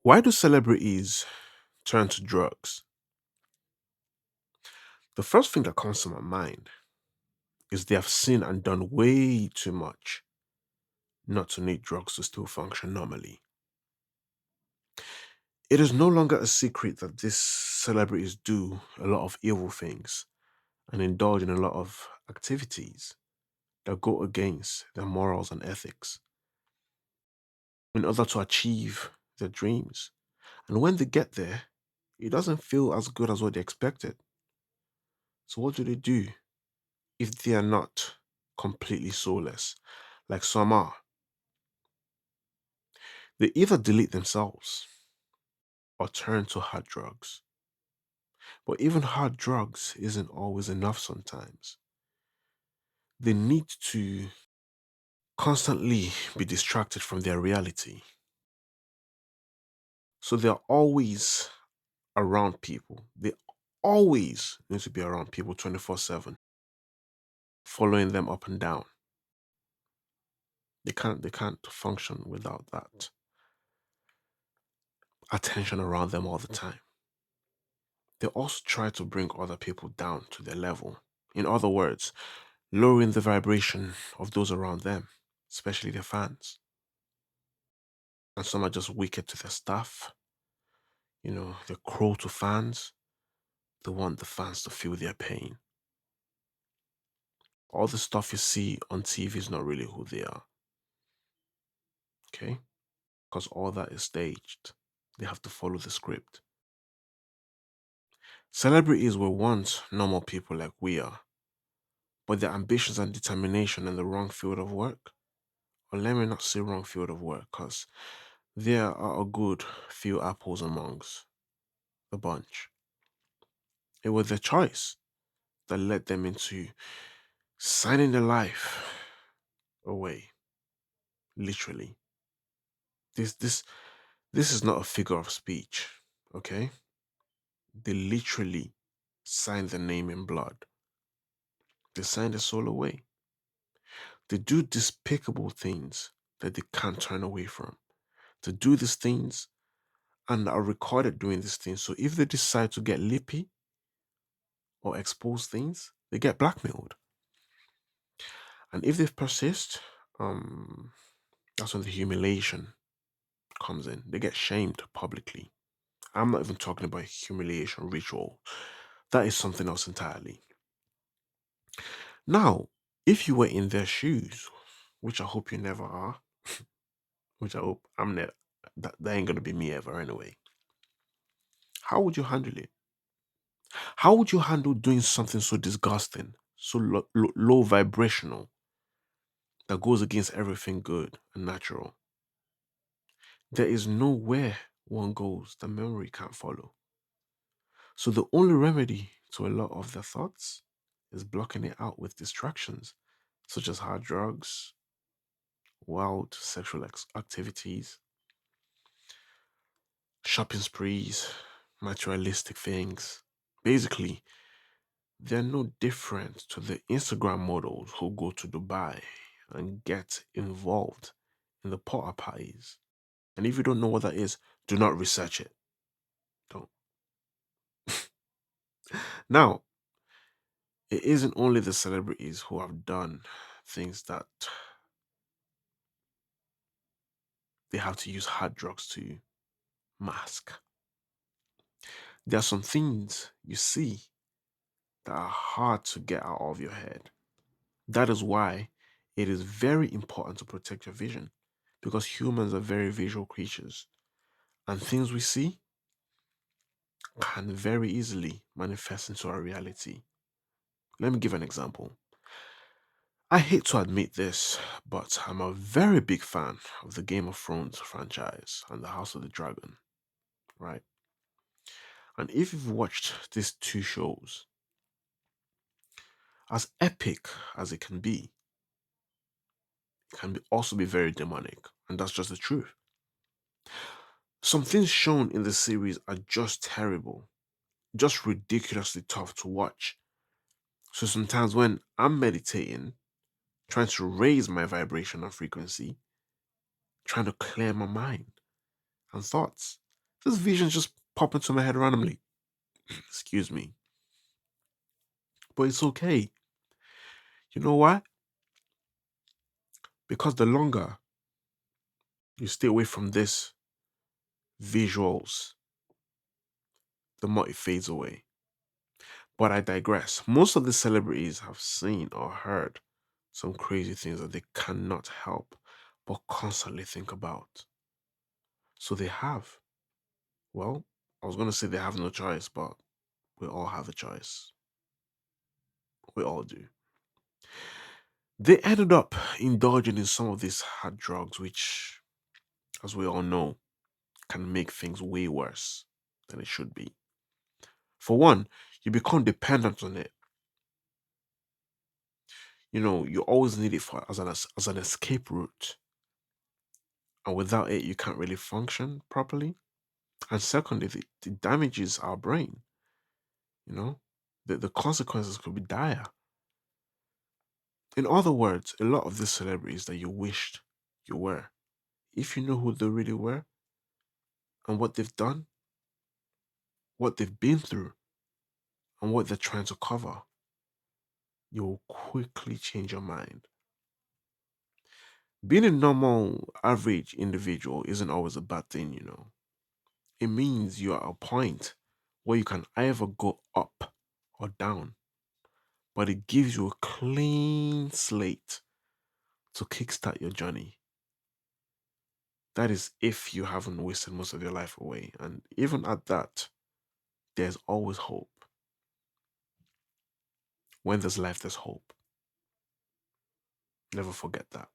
Why do celebrities turn to drugs? The first thing that comes to my mind is they have seen and done way too much not to need drugs to still function normally. It is no longer a secret that these celebrities do a lot of evil things and indulge in a lot of activities that go against their morals and ethics in order to achieve their dreams. And when they get there, it doesn't feel as good as what they expected. So, what do if they are not completely soulless, like some are? They either delete themselves or turn to hard drugs. But even hard drugs isn't always enough sometimes. They need to constantly be distracted from their reality. So they're always around people. They always need to be around people 24/7, following them up and down. They can't function without that attention around them all the time. They also try to bring other people down to their level. In other words, lowering the vibration of those around them, especially their fans. And some are just wicked to their staff. They're cruel to fans. They want the fans to feel their pain. All the stuff you see on TV is not really who they are, okay? Because all that is staged. They have to follow the script. Celebrities were once normal people like we are, but their ambitions and determination in the wrong field of work, or let me not say wrong field of work, because there are a good few apples amongst the bunch. It was their choice that led them into signing their life away, literally. This this this is not a figure of speech, okay? They literally signed their name in blood. They signed their soul away. They do despicable things that they can't turn away from. They do these things and are recorded doing these things. So if they decide to get lippy or expose things, they get blackmailed. And if they persist, um, that's when the humiliation comes in. They get shamed publicly. I'm not even talking about humiliation ritual. That is something else entirely. Now, if you were in their shoes, which I hope you never are, which I hope I'm never, that ain't gonna be me ever anyway. How would you handle it? How would you handle doing something so disgusting, so low vibrational, that goes against everything good and natural? There is nowhere one goes that memory can't follow. So the only remedy to a lot of their thoughts is blocking it out with distractions, such as hard drugs, wild sexual activities, shopping sprees, materialistic things. Basically, they're no different to the Instagram models who go to Dubai and get involved in the porta pies. And if you don't know what that is, do not research it. Don't. Now, it isn't only the celebrities who have done things that they have to use hard drugs to mask. There are some things you see that are hard to get out of your head. That is why it is very important to protect your vision because humans are very visual creatures and things we see can very easily manifest into our reality. Let me give an example. I hate to admit this, but I'm a very big fan of the Game of Thrones franchise and the House of the Dragon, right? And if you've watched these two shows, as epic as it can also be very demonic, and that's just the truth. Some things shown in the series are just terrible, just ridiculously tough to watch. So sometimes when I'm meditating, trying to raise my vibration and frequency, trying to clear my mind and thoughts, This vision just pop into my head randomly. Excuse me. But it's okay. You know why? Because the longer you stay away from this visuals, the more it fades away. But I digress. Most of the celebrities have seen or heard some crazy things that they cannot help but constantly think about. So they have. Well, I was going to say they have no choice, but we all have a choice. We all do. They ended up indulging in some of these hard drugs, which, as we all know, can make things way worse than it should be. For one, you become dependent on it. You know, you always need it for as an escape route. And without it, you can't really function properly. And secondly, it damages our brain. You know, the consequences could be dire. In other words, a lot of these celebrities that you wished you were, if you know who they really were and what they've done, what they've been through, and what they're trying to cover, you will quickly change your mind. Being a normal, average individual isn't always a bad thing, you know. It means you're at a point where you can either go up or down, but it gives you a clean slate to kickstart your journey. That is if you haven't wasted most of your life away. And even at that, there's always hope. When there's life, there's hope. Never forget that.